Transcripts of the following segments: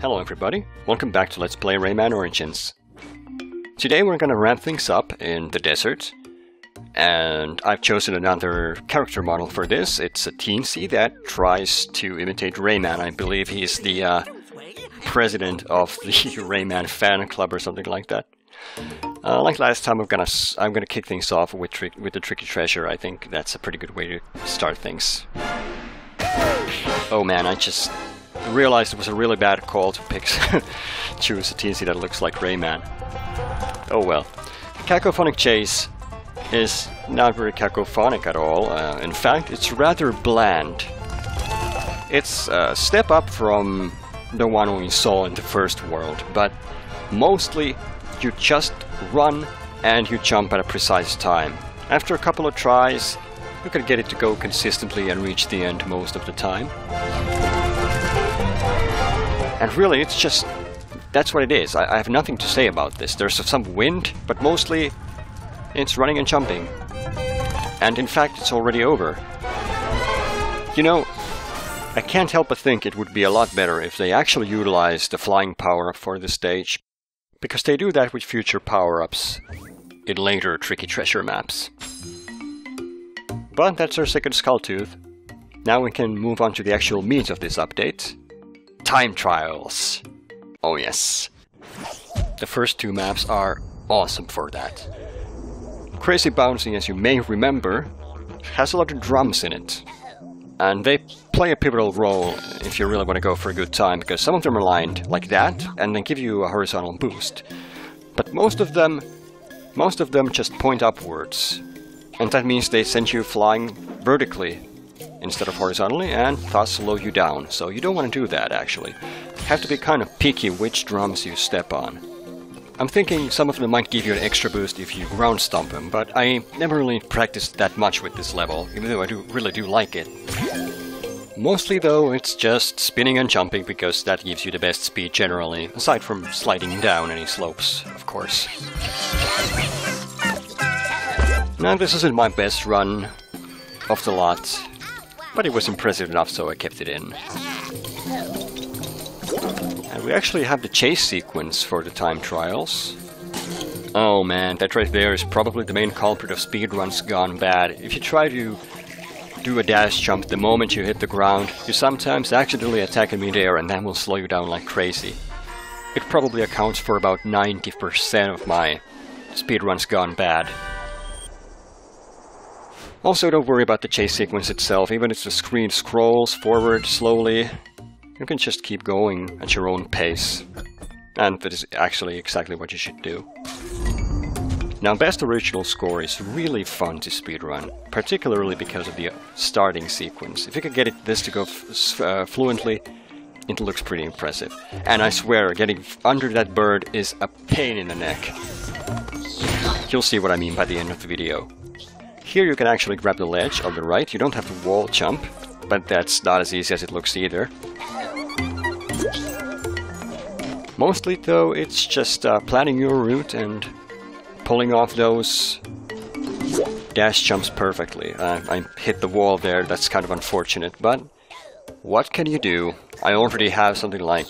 Hello everybody, welcome back to Let's Play Rayman Origins. Today we're gonna ramp things up in the desert, and I've chosen another character model for this. It's a teensy that tries to imitate Rayman. I believe he's the president of the Rayman fan club or something like that. Like last time, I'm gonna kick things off with the tricky treasure. I think that's a pretty good way to start things. Oh man, I just realized it was a really bad call to choose a teensy that looks like Rayman. Oh well. Cacophonic Chase is not very cacophonic at all. In fact, it's rather bland. It's a step up from the one we saw in the first world, but mostly you just run and you jump at a precise time. After a couple of tries, you can get it to go consistently and reach the end most of the time. And really, it's just, that's what it is. I have nothing to say about this. There's some wind, but mostly it's running and jumping. And in fact, it's already over. You know, I can't help but think it would be a lot better if they actually utilized the flying power-up for this stage, because they do that with future power-ups in later tricky treasure maps. But that's our second skull tooth. Now we can move on to the actual meat of this update. Time trials. Oh yes. The first two maps are awesome for that. Crazy Bouncing, as you may remember, has a lot of drums in it. And they play a pivotal role if you really want to go for a good time, because some of them are lined like that and then give you a horizontal boost. But most of them just point upwards. And that means they send you flying vertically instead of horizontally, and thus slow you down. So you don't want to do that, actually. You have to be kind of picky which drums you step on. I'm thinking some of them might give you an extra boost if you ground stomp them, but I never really practiced that much with this level, even though I really do like it. Mostly though, it's just spinning and jumping, because that gives you the best speed generally, aside from sliding down any slopes, of course. Now this isn't my best run of the lot, but it was impressive enough, so I kept it in. And we actually have the chase sequence for the time trials. Oh man, that right there is probably the main culprit of speedruns gone bad. If you try to do a dash jump the moment you hit the ground, you sometimes accidentally attack in mid-air, and that will slow you down like crazy. It probably accounts for about 90% of my speedruns gone bad. Also, don't worry about the chase sequence itself. Even if the screen scrolls forward slowly, you can just keep going at your own pace. And that is actually exactly what you should do. Now, best original score is really fun to speedrun, particularly because of the starting sequence. If you could get this to go fluently, it looks pretty impressive. And I swear, getting under that bird is a pain in the neck. You'll see what I mean by the end of the video. Here you can actually grab the ledge on the right. You don't have to wall jump, but that's not as easy as it looks either. Mostly though, it's just planning your route and pulling off those dash jumps perfectly. I hit the wall there, that's kind of unfortunate, but what can you do? I already have something like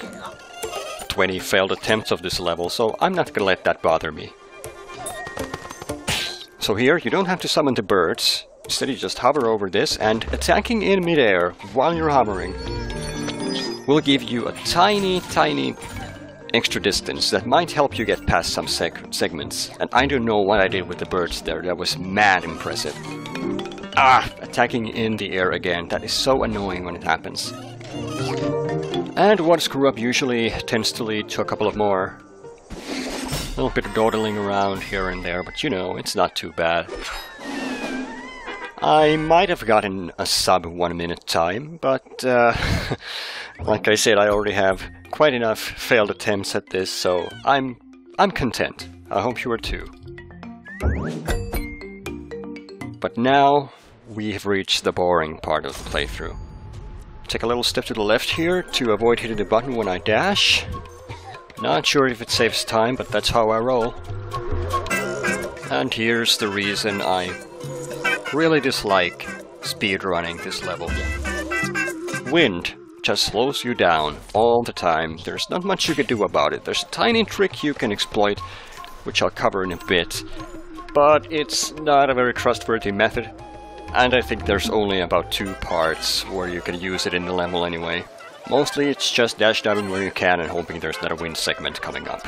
20 failed attempts of this level, so I'm not gonna let that bother me. So here, you don't have to summon the birds. Instead, you just hover over this, and attacking in midair while you're hovering will give you a tiny extra distance that might help you get past some segments. And I don't know what I did with the birds there. That was mad impressive. Ah! Attacking in the air again. That is so annoying when it happens. And one screw up usually tends to lead to a couple of more. A little bit of dawdling around here and there, but you know, it's not too bad. I might have gotten a sub 1 minute time, but like I said, I already have quite enough failed attempts at this, so I'm content. I hope you are too. But now we have reached the boring part of the playthrough. Take a little step to the left here to avoid hitting the button when I dash. Not sure if it saves time, but that's how I roll. And here's the reason I really dislike speedrunning this level. Wind. just slows you down all the time. There's not much you can do about it. There's a tiny trick you can exploit, which I'll cover in a bit, but it's not a very trustworthy method, and I think there's only about 2 parts where you can use it in the level anyway. Mostly it's just dash diving where you can and hoping there's not a wind segment coming up.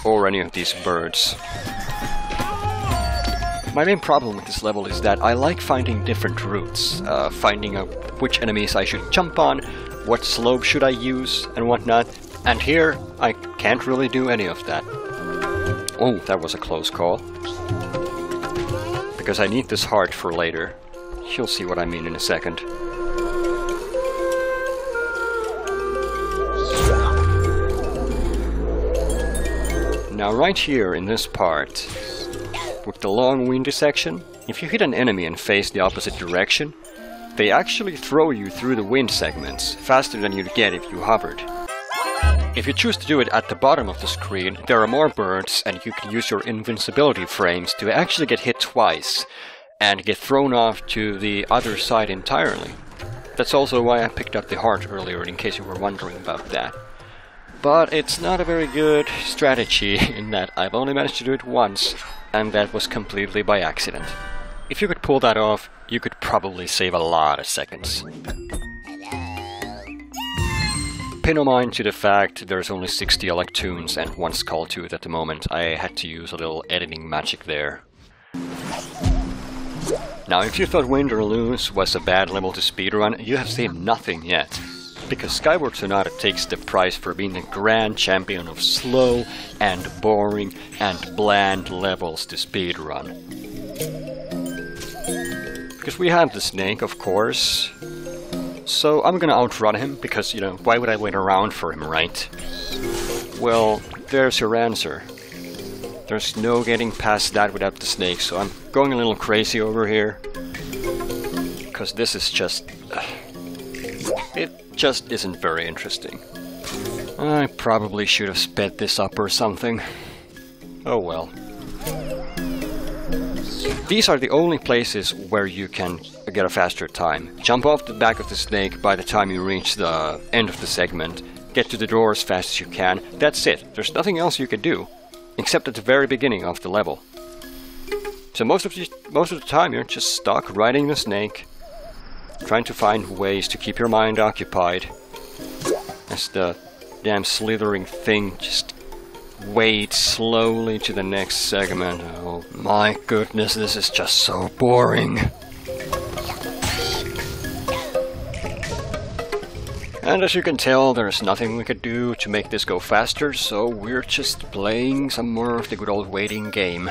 Or any of these birds. My main problem with this level is that I like finding different routes, finding out which enemies I should jump on, what slope should I use, and whatnot, and here I can't really do any of that. Oh, that was a close call. Because I need this heart for later. You'll see what I mean in a second. Now right here in this part, with the long windy section, if you hit an enemy and face the opposite direction, they actually throw you through the wind segments faster than you'd get if you hovered. If you choose to do it at the bottom of the screen, there are more birds and you can use your invincibility frames to actually get hit twice and get thrown off to the other side entirely. That's also why I picked up the heart earlier, in case you were wondering about that. But it's not a very good strategy in that I've only managed to do it once, and that was completely by accident. If you could pull that off, you could probably save a lot of seconds. Pin no mind to the fact there's only 60 Electoons and 1 Skull Tooth at the moment. I had to use a little editing magic there. Now, if you thought Win or Lose was a bad level to speedrun, you have seen nothing yet. Because Skyward Sonata takes the prize for being the grand champion of slow and boring and bland levels to speedrun. Because we have the snake, of course. So I'm gonna outrun him, because, you know, why would I wait around for him, right? Well, there's your answer. There's no getting past that without the snake, so I'm going a little crazy over here. Because this is just... it just isn't very interesting. I probably should have sped this up or something. Oh well. These are the only places where you can get a faster time. Jump off the back of the snake by the time you reach the end of the segment. Get to the door as fast as you can. That's it. There's nothing else you can do. Except at the very beginning of the level. So most of the time you're just stuck riding the snake, trying to find ways to keep your mind occupied as the damn slithering thing just wades slowly to the next segment. Oh my goodness, this is just so boring. And as you can tell, there's nothing we could do to make this go faster, so we're just playing some more of the good old waiting game.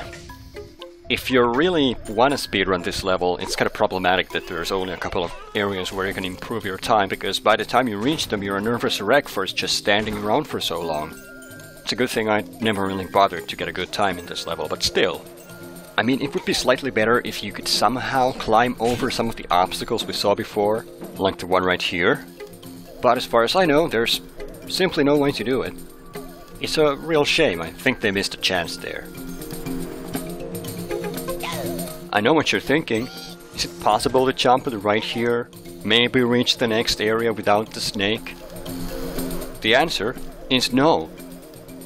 If you really want to speedrun this level, it's kind of problematic that there's only a couple of areas where you can improve your time, because by the time you reach them, you're a nervous wreck for just standing around for so long. It's a good thing I never really bothered to get a good time in this level, but still. I mean, it would be slightly better if you could somehow climb over some of the obstacles we saw before, like the one right here. But as far as I know, there's simply no way to do it. It's a real shame. I think they missed a chance there. I know what you're thinking. Is it possible to jump it right here? Maybe reach the next area without the snake? The answer is no.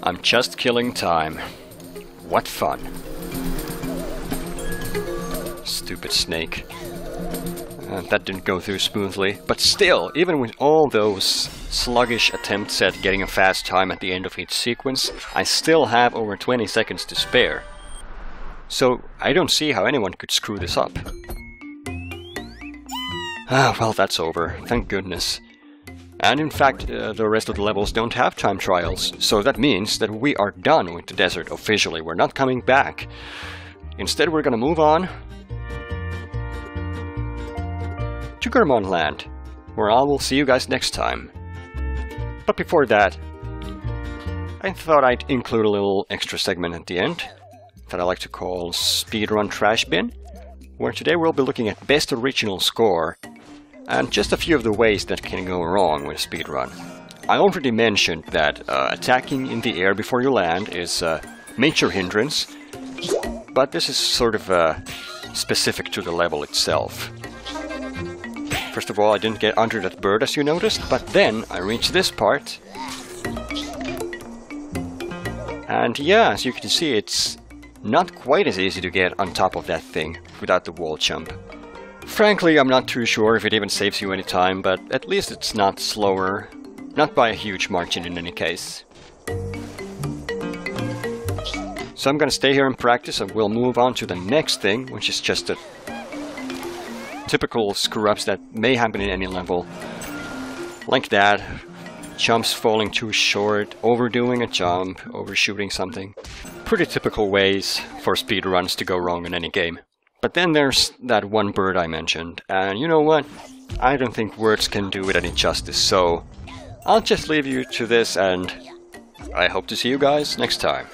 I'm just killing time. What fun. Stupid snake. That didn't go through smoothly, but still, even with all those sluggish attempts at getting a fast time at the end of each sequence, I still have over 20 seconds to spare. So I don't see how anyone could screw this up. Ah, well, that's over, thank goodness. And in fact, the rest of the levels don't have time trials, so that means that we are done with the desert officially. We're not coming back. Instead, we're gonna move on to Gurmon Land, where I will see you guys next time. But before that, I thought I'd include a little extra segment at the end that I like to call Speedrun Trash Bin, where today we'll be looking at best original score and just a few of the ways that can go wrong with a speedrun. I already mentioned that attacking in the air before you land is a major hindrance, but this is sort of specific to the level itself. First of all, I didn't get under that bird as you noticed, but then I reached this part. And yeah, as you can see, it's not quite as easy to get on top of that thing without the wall jump. Frankly, I'm not too sure if it even saves you any time, but at least it's not slower. Not by a huge margin in any case. So I'm gonna stay here and practice, and we'll move on to the next thing, which is just a typical screw-ups that may happen in any level. Like that. Jumps falling too short, overdoing a jump, overshooting something. Pretty typical ways for speedruns to go wrong in any game. But then there's that one bird I mentioned, and you know what? I don't think words can do it any justice, so I'll just leave you to this, and I hope to see you guys next time.